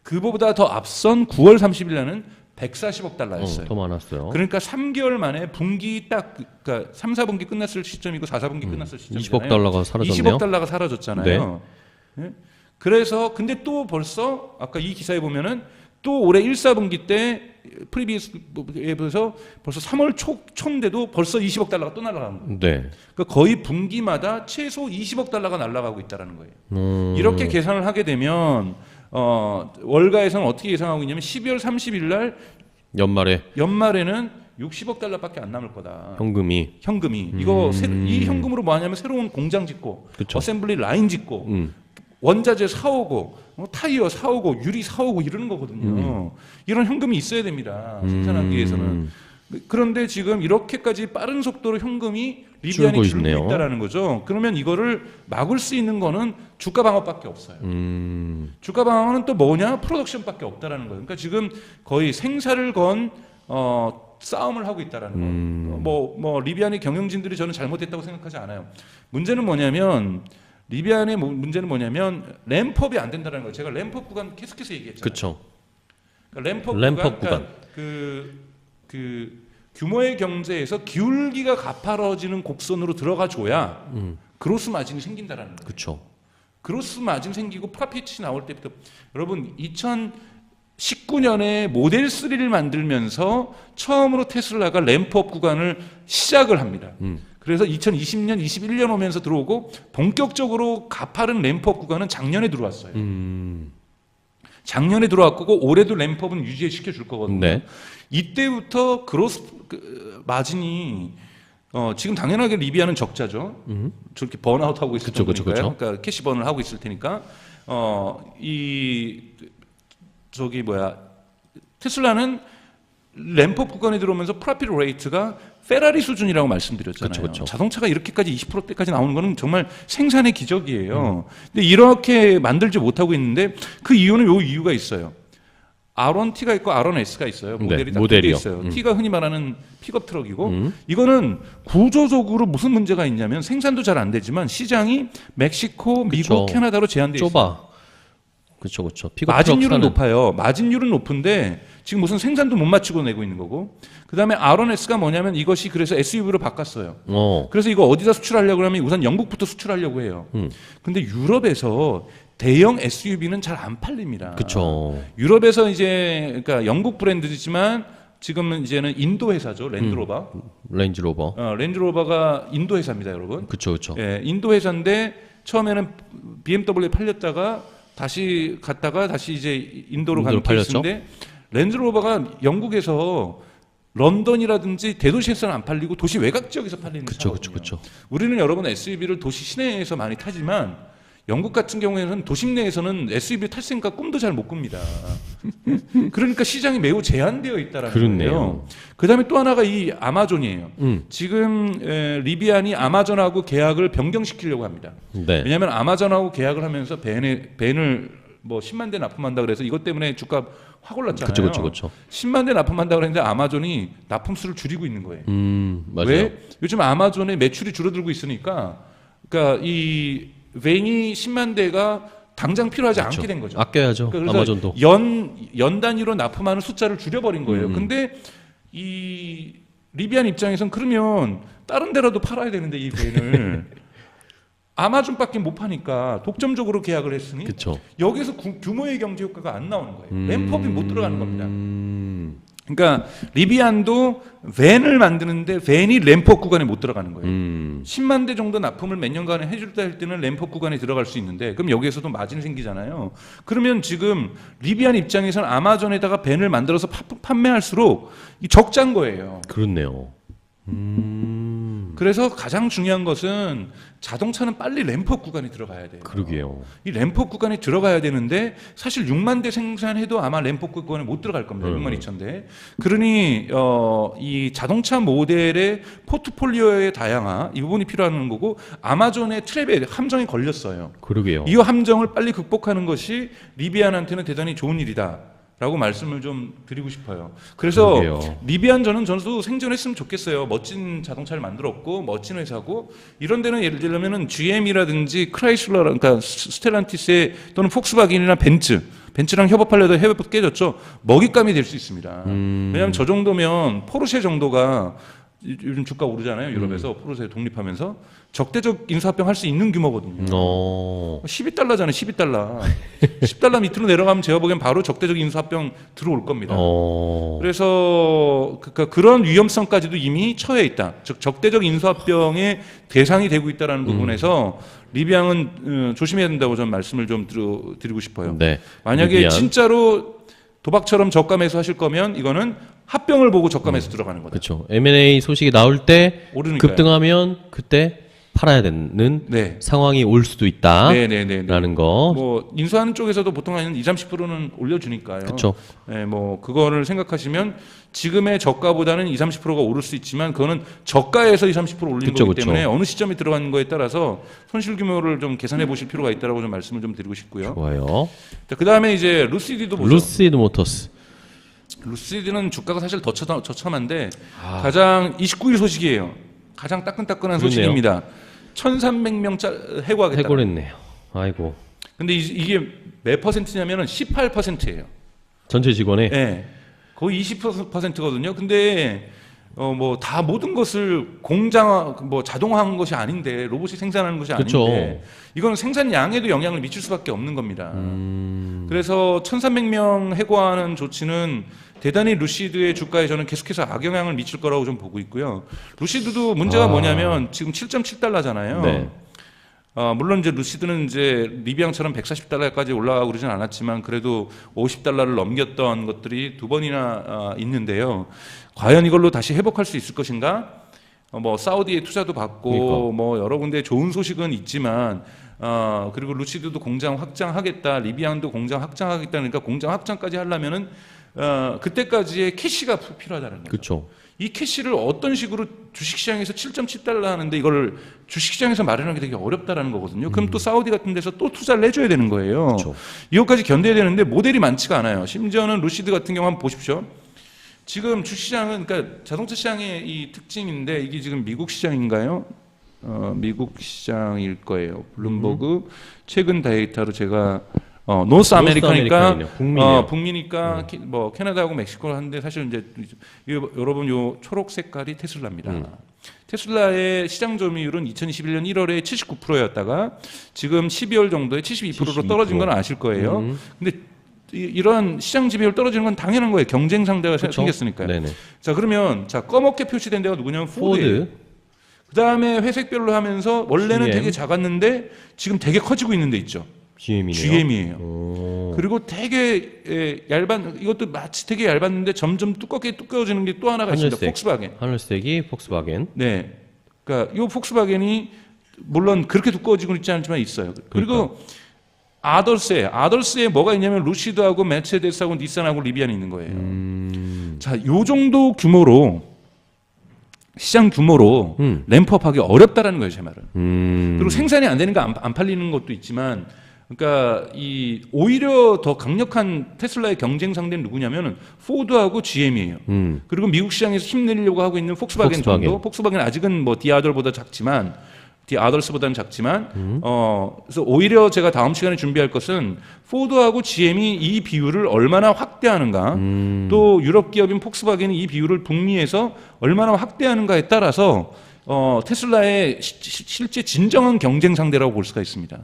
그보다 더 앞선 9월 30일 날은 140억 달러였어요. 더 많았어요. 그러니까 3개월 만에 분기 딱 그러니까 3, 4분기 끝났을 시점이고 4, 4분기 끝났을 시점이잖아요. 20억 달러가 사라졌네요. 20억 달러가 사라졌잖아요. 네. 그래서 근데 또 벌써 아까 이 기사에 보면은 또 올해 1, 4분기 때 프리비어스에 비해서 벌써 3월 초인데도 벌써 20억 달러가 또 날아가는 거예요. 네. 그러니까 거의 분기마다 최소 20억 달러가 날아가고 있다는 거예요. 이렇게 계산을 하게 되면 월가에서는 어떻게 예상하고 있냐면 12월 30일 날 연말에는 60억 달러밖에 안 남을 거다. 현금이. 이거 이 현금으로 뭐 하냐면 새로운 공장 짓고 그쵸. 어셈블리 라인 짓고 원자재 사오고 타이어 사오고 유리 사오고 이러는 거거든요. 이런 현금이 있어야 됩니다. 생산하기 위해서는. 그런데 지금 이렇게까지 빠른 속도로 현금이 리비안에 줄고 있다라는 거죠. 그러면 이거를 막을 수 있는 거는 주가 방어밖에 없어요. 주가 방어는 또 뭐냐? 프로덕션밖에 없다라는 거예요. 그러니까 지금 거의 생사를 건 싸움을 하고 있다라는 거. 뭐 리비안의 경영진들이 저는 잘못했다고 생각하지 않아요. 문제는 뭐냐면 리비안의 문제는 뭐냐면 램프업이 안 된다는 거예요. 제가 램프업 구간 계속해서 얘기했잖아요. 그렇죠. 그러니까 램프업 구간. 그 규모의 경제에서 기울기가 가파라지는 곡선으로 들어가 줘야 그로스 마진이 생긴다라는 거예요. 그렇죠. 그로스 마진 생기고 프로핏이 나올 때부터 여러분 2019년에 모델 3를 만들면서 처음으로 테슬라가 램프업 구간을 시작을 합니다. 그래서 2020년, 21년 오면서 들어오고 본격적으로 가파른 램프업 구간은 작년에 들어왔어요. 작년에 들어왔고 올해도 램프업은 유지시켜 줄 거거든요. 네. 이때부터 그로스 마진이 지금 당연하게 리비안은 적자죠. 저렇게 번아웃하고 있을 테니까요. 그러니까 캐시번을 하고 있을 테니까 테슬라는 램프업 구간에 들어오면서 프로핏 레이트가 페라리 수준이라고 말씀드렸잖아요. 그쵸. 자동차가 이렇게까지 20%대까지 나오는 거는 정말 생산의 기적이에요. 근데 이렇게 만들지 못하고 있는데 그 이유는 요 이유가 있어요. R1T가 있고 R1S가 있어요. 모델이 다 모델이요. 있어요. T가 흔히 말하는 픽업 트럭이고 이거는 구조적으로 무슨 문제가 있냐면 생산도 잘 안 되지만 시장이 멕시코, 미국, 캐나다로 제한돼 있어요. 좁아. 그렇죠. 마진율은 높아요. 마진율은 높은데 지금 무슨 생산도 못 맞추고 내고 있는 거고. 그다음에 R1S가 뭐냐면 이것이 그래서 SUV로 바꿨어요. 그래서 이거 어디다 수출하려고 하면 우선 영국부터 수출하려고 해요. 근데 유럽에서 대형 SUV는 잘 안 팔립니다. 그렇죠. 유럽에서 이제 그러니까 영국 브랜드지만 지금은 이제는 인도 회사죠. 랜드로버. 랜드로버가 인도 회사입니다, 여러분. 그렇죠. 예, 인도 회사인데 처음에는 BMW에 팔렸다가 다시 갔다가 다시 이제 인도로 가는 케이스인데 랜드로버가 영국에서 런던이라든지 대도시에서는 안 팔리고 도시 외곽 지역에서 팔리는 차거든요. 그렇죠. 우리는 여러분 SUV를 도시 시내에서 많이 타지만 영국 같은 경우에는 도심 내에서는 SUV 탈 생각 꿈도 잘 못 꿉니다. 그러니까 시장이 매우 제한되어 있다라는 거예요. 그다음에 또 하나가 이 아마존이에요. 지금 리비안이 아마존하고 계약을 변경시키려고 합니다. 네. 왜냐하면 아마존하고 계약을 하면서 벤을 뭐 10만 대 납품한다 그래서 이것 때문에 주가 확 올랐잖아요. 그렇죠. 10만 대 납품한다 그랬는데 아마존이 납품수를 줄이고 있는 거예요. 맞아요. 왜? 요즘 아마존의 매출이 줄어들고 있으니까 그러니까 이 벤이 10만 대가 당장 필요하지 않게 된 거죠. 아껴야죠. 그러니까 아마존도. 연 단위로 납품하는 숫자를 줄여버린 거예요. 근데 이 리비안 입장에선 그러면 다른 데라도 팔아야 되는데 이 벤을 아마존밖에 못 파니까 독점적으로 계약을 했으니 여기서 규모의 경제 효과가 안 나오는 거예요. 램프업이 못 들어가는 겁니다. 그러니까 리비안도 밴을 만드는데 밴이 램프업 구간에 못 들어가는 거예요. 10만 대 정도 납품을 몇 년간에 해줄 때는 램프업 구간에 들어갈 수 있는데 그럼 여기에서도 마진이 생기잖아요. 그러면 지금 리비안 입장에서는 아마존에다가 밴을 만들어서 판매할수록 적자인 거예요. 그렇네요. 그래서 가장 중요한 것은 자동차는 빨리 램프업 구간에 들어가야 돼요. 그러게요. 이 램프업 구간에 들어가야 되는데 사실 6만 대 생산해도 아마 램프업 구간에 못 들어갈 겁니다. 6만 2천 대. 그러니 이 자동차 모델의 포트폴리오의 다양화 이 부분이 필요한 거고 아마존의 트랩에 함정이 걸렸어요. 그러게요. 이 함정을 빨리 극복하는 것이 리비안한테는 대단히 좋은 일이다. 라고 말씀을 좀 드리고 싶어요. 그래서 리비안 저도 생존했으면 좋겠어요. 멋진 자동차를 만들었고 멋진 회사고 이런 데는 예를 들면은 GM이라든지 크라이슬러 그러니까 스텔란티스 또는 폭스바겐이나 벤츠랑 협업하려다 협업 깨졌죠. 먹잇감이 될 수 있습니다. 왜냐하면 저 정도면 포르쉐 정도가 요즘 주가 오르잖아요. 유럽에서 포르쉐 독립하면서 적대적 인수합병 할 수 있는 규모거든요. 12달러잖아요. 12달러. 10달러 밑으로 내려가면 제가 보기엔 바로 적대적 인수합병 들어올 겁니다. 그래서 그런 위험성까지도 이미 처해 있다. 즉 적대적 인수합병의 대상이 되고 있다는 부분에서 리비앙은 조심해야 된다고 저는 말씀을 좀 드리고 싶어요. 네. 만약에 리비앙. 진짜로 도박처럼 저가 매수하실 거면 이거는 합병을 보고 저가 매수 들어가는 거다. 그렇죠. M&A 소식이 나올 때 오르니까요. 급등하면 그때 팔아야 되는 네. 상황이 올 수도 있다라는 네네네. 거. 뭐 인수하는 쪽에서도 보통 한 20-30%는 올려주니까요. 그렇죠. 네, 뭐 그거를 생각하시면 지금의 저가보다는 20-30%가 오를 수 있지만 그거는 저가에서 20-30% 올린 그쵸, 거기 때문에 그쵸. 어느 시점에 들어가는 거에 따라서 손실 규모를 좀 계산해 보실 필요가 있다라고 좀 말씀을 좀 드리고 싶고요. 좋아요. 그 다음에 이제 루시드도 보죠. 루시드 모터스. 루시드는 주가가 사실 더 처참한데 가장 29일 소식이에요. 가장 따끈따끈한 그렇네요. 소식입니다. 1,300명 해고하겠다. 해고했네요. 아이고. 근데 이게 몇 퍼센트냐면은 18%예요. 전체 직원의 네. 거의 20%거든요. 근데 뭐 다 모든 것을 공장 뭐 자동화한 것이 아닌데 로봇이 생산하는 것이 그쵸. 아닌데 이건 생산량에도 영향을 미칠 수밖에 없는 겁니다. 그래서 1,300명 해고하는 조치는 대단히 루시드의 주가에 저는 계속해서 악영향을 미칠 거라고 좀 보고 있고요. 루시드도 문제가 뭐냐면 지금 7.7달러잖아요. 네. 물론 이제 루시드는 이제 리비앙처럼 140달러까지 올라가고 그러진 않았지만 그래도 50달러를 넘겼던 것들이 두 번이나 있는데요. 과연 이걸로 다시 회복할 수 있을 것인가? 뭐 사우디에 투자도 받고 그러니까. 뭐 여러 군데 좋은 소식은 있지만 그리고 루시드도 공장 확장하겠다, 리비앙도 공장 확장하겠다 그러니까 공장 확장까지 하려면은 그때까지의 캐시가 필요하다는 거죠. 그렇죠. 이 캐시를 어떤 식으로 주식시장에서 7.7달러 하는데 이걸 주식시장에서 마련하기 되게 어렵다라는 거거든요. 그럼 또 사우디 같은 데서 또 투자를 해줘야 되는 거예요. 그렇죠. 이것까지 견뎌야 되는데 모델이 많지가 않아요. 심지어는 루시드 같은 경우 한번 보십시오. 지금 주시장은 그러니까 자동차 시장의 이 특징인데 이게 지금 미국 시장인가요? 미국 시장일 거예요. 블룸버그 최근 데이터로 제가 노스 아메리카니까 북미네요. 북미니까 뭐 캐나다하고 멕시코를 하는데 사실 이제 여러분 요 초록 색깔이 테슬라입니다. 테슬라의 시장 점유율은 2021년 1월에 79%였다가 지금 12월 정도에 72%로 떨어진 건 아실 거예요. 근데 이런 시장 지배율 떨어지는 건 당연한 거예요. 경쟁 상대가 생겼으니까요. 네네. 자 그러면 자 검게 표시된 데가 누구냐면 포드예요. 그 다음에 회색별로 하면서 원래는 GM. 되게 작았는데 지금 되게 커지고 있는 데 있죠. GM이네요. GM이에요. 그리고 되게 얇은 이것도 마치 되게 얇았는데 점점 두꺼워지는 게 또 하나가 있습니다. 폭스바겐. 하늘색이 폭스바겐. 네. 그러니까 이 폭스바겐이 물론 그렇게 두꺼워지고 있지 않지만 있어요. 그리고 아더스에 뭐가 있냐면 루시드하고 메르세데스하고 닛산하고 리비안이 있는 거예요. 자, 요 정도 규모로 시장 규모로 램프업하기 어렵다라는 거예요, 제 말은. 그리고 생산이 안 되는 거 안 팔리는 것도 있지만, 그러니까 이 오히려 더 강력한 테슬라의 경쟁 상대는 누구냐면은 포드하고 GM이에요. 그리고 미국 시장에서 힘내려고 하고 있는 폭스바겐 정도. 폭스바겐 아직은 뭐 디아덜보다 작지만. 디아더스보다는 작지만 그래서 오히려 제가 다음 시간에 준비할 것은 포드하고 GM이 이 비율을 얼마나 확대하는가 또 유럽 기업인 폭스바겐이 이 비율을 북미에서 얼마나 확대하는가에 따라서 테슬라의 실제 진정한 경쟁 상대라고 볼 수가 있습니다.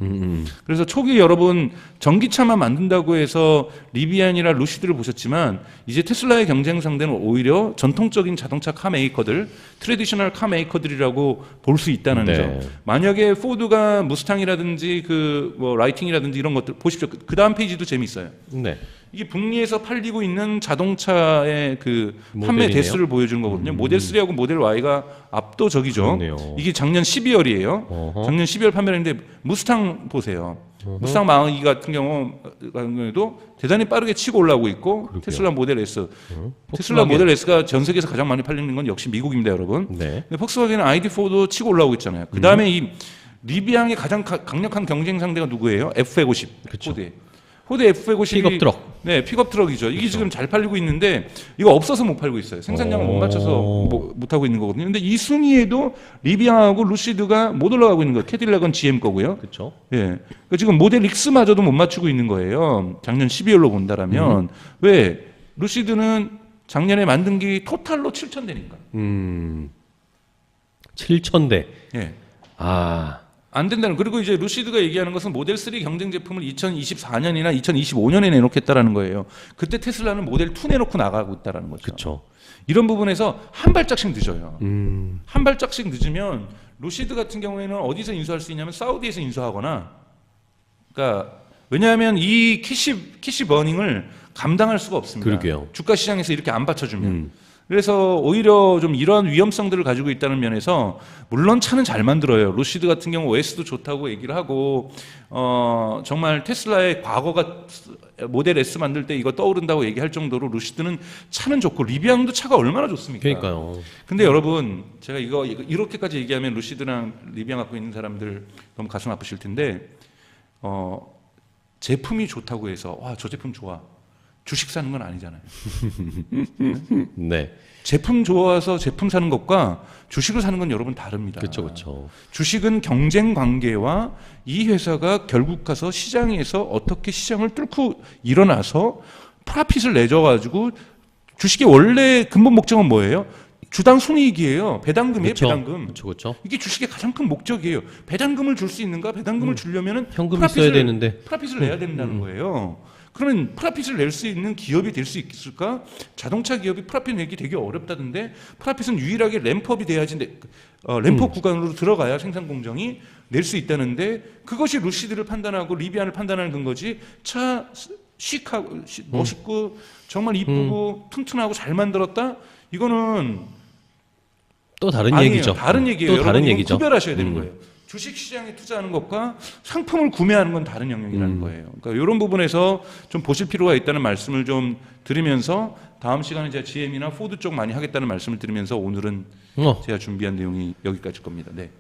그래서 초기 여러분 전기차만 만든다고 해서 리비안이나 루시드를 보셨지만 이제 테슬라의 경쟁 상대는 오히려 전통적인 자동차 카 메이커들, 트래디셔널 카 메이커들이라고 볼 수 있다는 점. 만약에 포드가 무스탕이라든지 뭐 라이팅이라든지 이런 것들 보십시오. 그 다음 페이지도 재미있어요. 네. 이게 북미에서 팔리고 있는 자동차의 그 판매 모델이네요. 대수를 보여주는 거거든요. 모델 3하고 모델 Y가 압도적이죠. 그렇네요. 이게 작년 12월이에요. 작년 12월 판매했는데 무스탕 보세요. 무스탕 마흔 같은 경우에도 대단히 빠르게 치고 올라오고 있고 그러게요. 테슬라 모델 S. 테슬라 모델 S가 전 세계에서 가장 많이 팔리는 건 역시 미국입니다, 여러분. 네. 근데 폭스바겐은 ID4도 치고 올라오고 있잖아요. 그 다음에 이 리비앙의 가장 강력한 경쟁 상대가 누구예요? F150. 그쵸. 포드 F150이 픽업 트럭. 네, 픽업 트럭이죠. 이게 지금 잘 팔리고 있는데 이거 없어서 못 팔고 있어요. 생산량을 못 맞춰서 못 하고 있는 거거든요. 근데 이 순위에도 리비앙하고 루시드가 못 올라가고 있는 거예요. 캐딜락은 GM 거고요. 그렇죠. 예. 그러니까 지금 모델 X마저도 못 맞추고 있는 거예요. 작년 12월로 본다라면 왜 루시드는 작년에 만든 게 토탈로 7,000대니까. 7,000대. 예. 아, 안 된다는. 그리고 이제 루시드가 얘기하는 것은 모델 3 경쟁 제품을 2024년이나 2025년에 내놓겠다라는 거예요. 그때 테슬라는 모델 2 내놓고 나가고 있다라는 거죠. 그렇죠. 이런 부분에서 한 발짝씩 늦어요. 한 발짝씩 늦으면 루시드 같은 경우에는 어디서 인수할 수 있냐면 사우디에서 인수하거나, 그러니까 왜냐하면 이 캐시 버닝을 감당할 수가 없습니다. 그러게요. 주가 시장에서 이렇게 안 받쳐주면. 그래서 오히려 좀 이러한 위험성들을 가지고 있다는 면에서 물론 차는 잘 만들어요. 루시드 같은 경우 OS도 좋다고 얘기를 하고 정말 테슬라의 과거가 모델 S 만들 때 이거 떠오른다고 얘기할 정도로 루시드는 차는 좋고 리비앙도 차가 얼마나 좋습니까? 그러니까요. 근데 여러분 제가 이거 이렇게까지 얘기하면 루시드랑 리비앙 갖고 있는 사람들 너무 가슴 아프실 텐데 제품이 좋다고 해서 와, 저 제품 좋아. 주식 사는 건 아니잖아요. 네. 제품 좋아서 제품 사는 것과 주식을 사는 건 여러분 다릅니다. 그렇죠, 그렇죠. 주식은 경쟁 관계와 이 회사가 결국 가서 시장에서 어떻게 시장을 뚫고 일어나서 프라핏을 내줘가지고 주식의 원래 근본 목적은 뭐예요? 주당 순이익이에요. 배당금이에요, 그렇죠. 배당금. 그렇죠, 그렇죠. 이게 주식의 가장 큰 목적이에요. 배당금을 줄 수 있는가? 배당금을 주려면은 현금이 있어야 되는데. 프라핏을 내야 된다는 거예요. 그러면 프라핏을 낼 수 있는 기업이 될 수 있을까? 자동차 기업이 프라핏 내기 되게 어렵다던데 프라핏은 유일하게 램프업이 돼야지 램프업 구간으로 들어가야 생산 공정이 낼 수 있다는데 그것이 루시드를 판단하고 리비안을 판단하는 근거지. 차 시크하고 멋있고 정말 이쁘고 튼튼하고 잘 만들었다? 이거는 또 다른 아니에요. 얘기죠. 다른 얘기예요. 또 다른 여러분, 얘기죠. 구별하셔야 되는 거예요. 주식 시장에 투자하는 것과 상품을 구매하는 건 다른 영역이라는 거예요. 그러니까 이런 부분에서 좀 보실 필요가 있다는 말씀을 좀 드리면서 다음 시간에 제가 GM이나 포드 쪽 많이 하겠다는 말씀을 드리면서 오늘은 제가 준비한 내용이 여기까지일 겁니다. 네.